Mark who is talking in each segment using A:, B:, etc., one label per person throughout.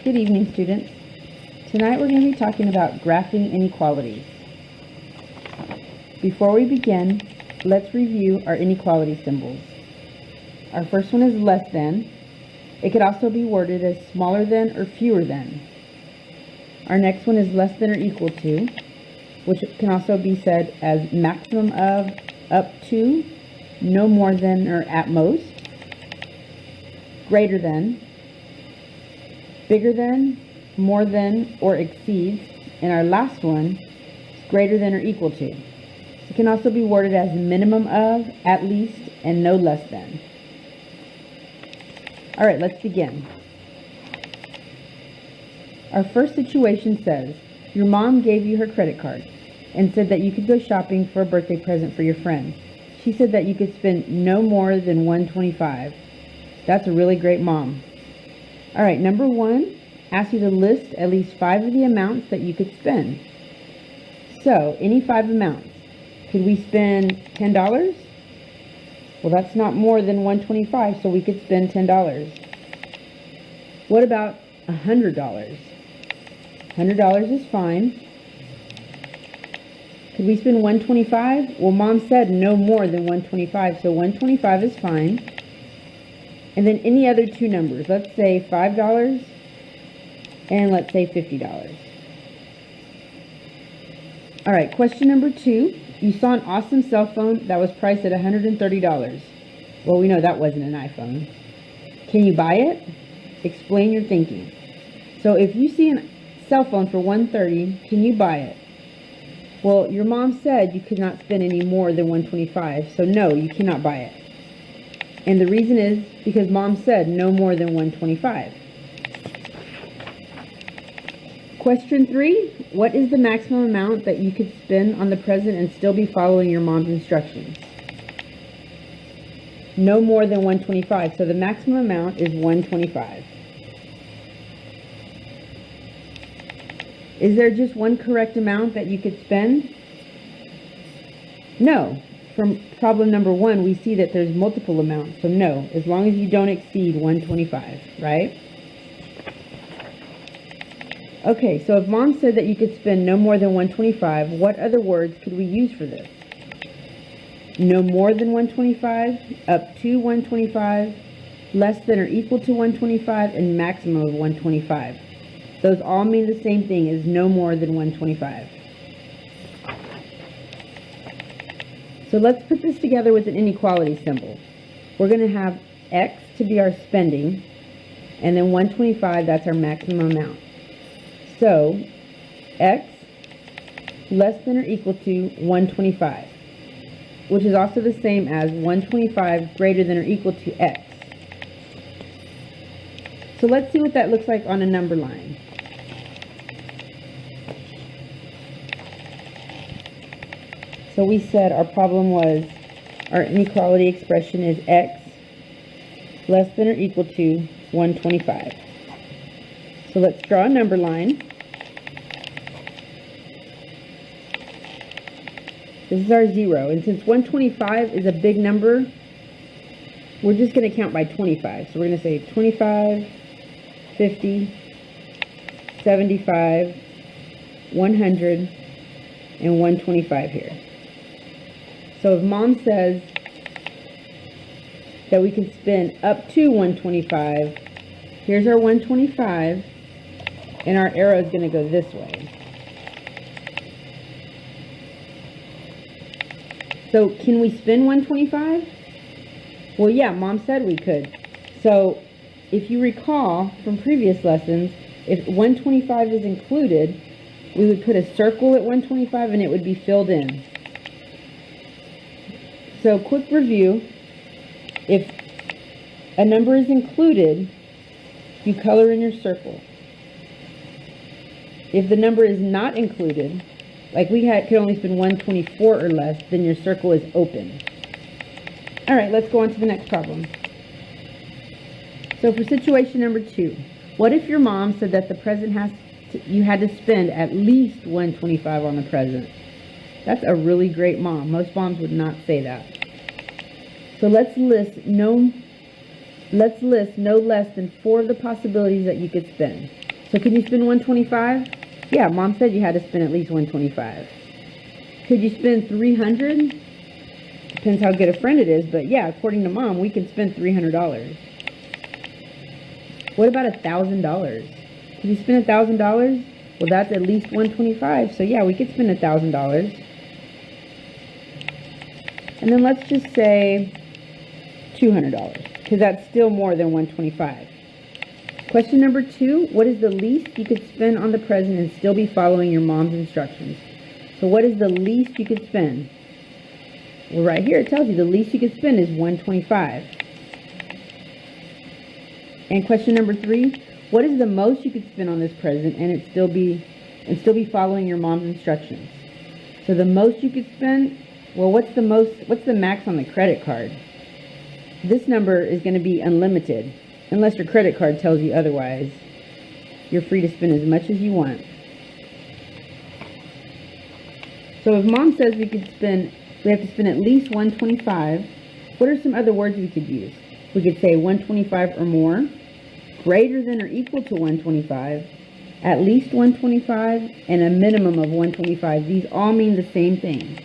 A: Good evening, students. Tonight we're going to be talking about graphing inequalities. Before we begin, let's review our inequality symbols. Our first one is less than. It could also be worded as smaller than or fewer than. Our next one is less than or equal to, which can also be said as maximum of, up to, no more than or at most, greater than, bigger than, more than, or exceeds, and our last one is greater than or equal to. It can also be worded as minimum of, at least, and no less than. All right, let's begin. Our first situation says, your mom gave you her credit card and said that you could go shopping for a birthday present for your friend. She said that you could spend no more than $125. That's a really great mom. All right, number one asks you to list at least 5 of the amounts that you could spend. So, any 5 amounts. Could we spend $10? Well, that's not more than $125, so we could spend $10. What about $100? $100 is fine. Could we spend $125? Well, Mom said no more than $125, so $125 is fine. And then any other 2 numbers. Let's say $5 and let's say $50. All right, question number 2. You saw an awesome cell phone that was priced at $130. Well, we know that wasn't an iPhone. Can you buy it? Explain your thinking. So if you see a cell phone for $130, can you buy it? Well, your mom said you could not spend any more than $125, so no, you cannot buy it. And the reason is because Mom said no more than $125. Question 3, what is the maximum amount that you could spend on the present and still be following your mom's instructions? No more than $125, so the maximum amount is $125. Is there just one correct amount that you could spend? No. From problem number 1, we see that there's multiple amounts, so no, as long as you don't exceed $125, right? Okay, so if Mom said that you could spend no more than $125, what other words could we use for this? No more than $125, up to $125, less than or equal to $125, and maximum of $125. Those all mean the same thing as no more than $125. So let's put this together with an inequality symbol. We're going to have X to be our spending, and then $125, that's our maximum amount. So, X less than or equal to $125, which is also the same as $125 greater than or equal to X. So let's see what that looks like on a number line. So we said our problem was, our inequality expression is X less than or equal to 125. So let's draw a number line. This is our 0, and since 125 is a big number, we're just going to count by 25. So we're going to say 25, 50, 75, 100, and 125 here. So if Mom says that we can spend up to 125, here's our 125, and our arrow is going to go this way. So can we spend 125? Well, yeah, Mom said we could. So if you recall from previous lessons, if 125 is included, we would put a circle at 125 and it would be filled in. So quick review, if a number is included, you color in your circle. If the number is not included, like we could only spend 124 or less, then your circle is open. All right, let's go on to the next problem. So for situation number 2, what if your mom said that the present you had to spend at least $125 on the present? That's a really great mom. Most moms would not say that. So let's list no less than 4 of the possibilities that you could spend. So could you spend 125? Yeah, Mom said you had to spend at least 125. Could you spend 300? Depends how good a friend it is, but yeah, according to Mom, we can spend $300. What about $1,000? Could you spend $1,000? Well, that's at least 125, so yeah, we could spend $1,000. And then let's just say $200, because that's still more than 125. Question number 2, what is the least you could spend on the present and still be following your mom's instructions? So what is the least you could spend? Well, right here it tells you the least you could spend is 125. And question number 3, what is the most you could spend on this present and still be following your mom's instructions? So the most you could spend, well, what's the max on the credit card? This number is going to be unlimited. Unless your credit card tells you otherwise, you're free to spend as much as you want. So if Mom says we have to spend at least 125, what are some other words we could use? We could say 125 or more, greater than or equal to 125, at least 125, and a minimum of 125. These all mean the same thing.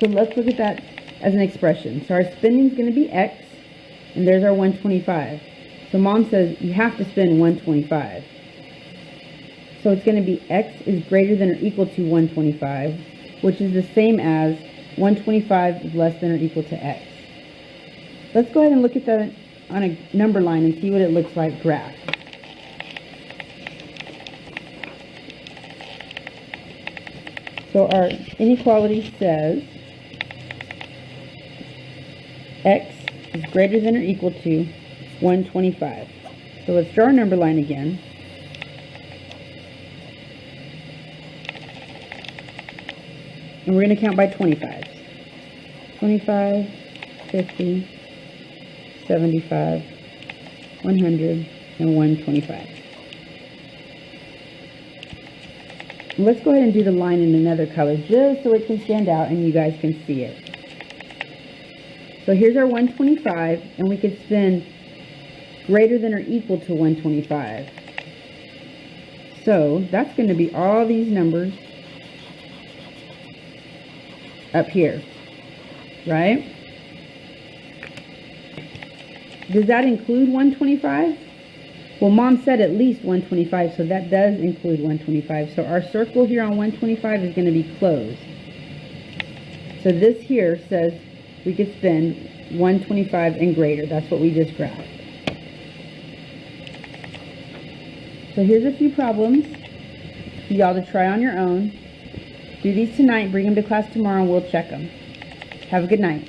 A: So let's look at that as an expression. So our spending is going to be X, and there's our 125. So Mom says you have to spend 125. So it's going to be X is greater than or equal to 125, which is the same as 125 is less than or equal to X. Let's go ahead and look at that on a number line and see what it looks like graphed. So our inequality says X is greater than or equal to 125. So let's draw our number line again. And we're going to count by 25s. 25, 50, 75, 100, and 125. And let's go ahead and do the line in another color just so it can stand out and you guys can see it. So here's our 125, and we could spend greater than or equal to 125. So that's going to be all these numbers up here, right? Does that include 125? Well, Mom said at least 125, so that does include 125. So our circle here on 125 is going to be closed. So this here says we could spend 125 and greater. That's what we just graphed. So here's a few problems for y'all to try on your own. Do these tonight, bring them to class tomorrow, and we'll check them. Have a good night.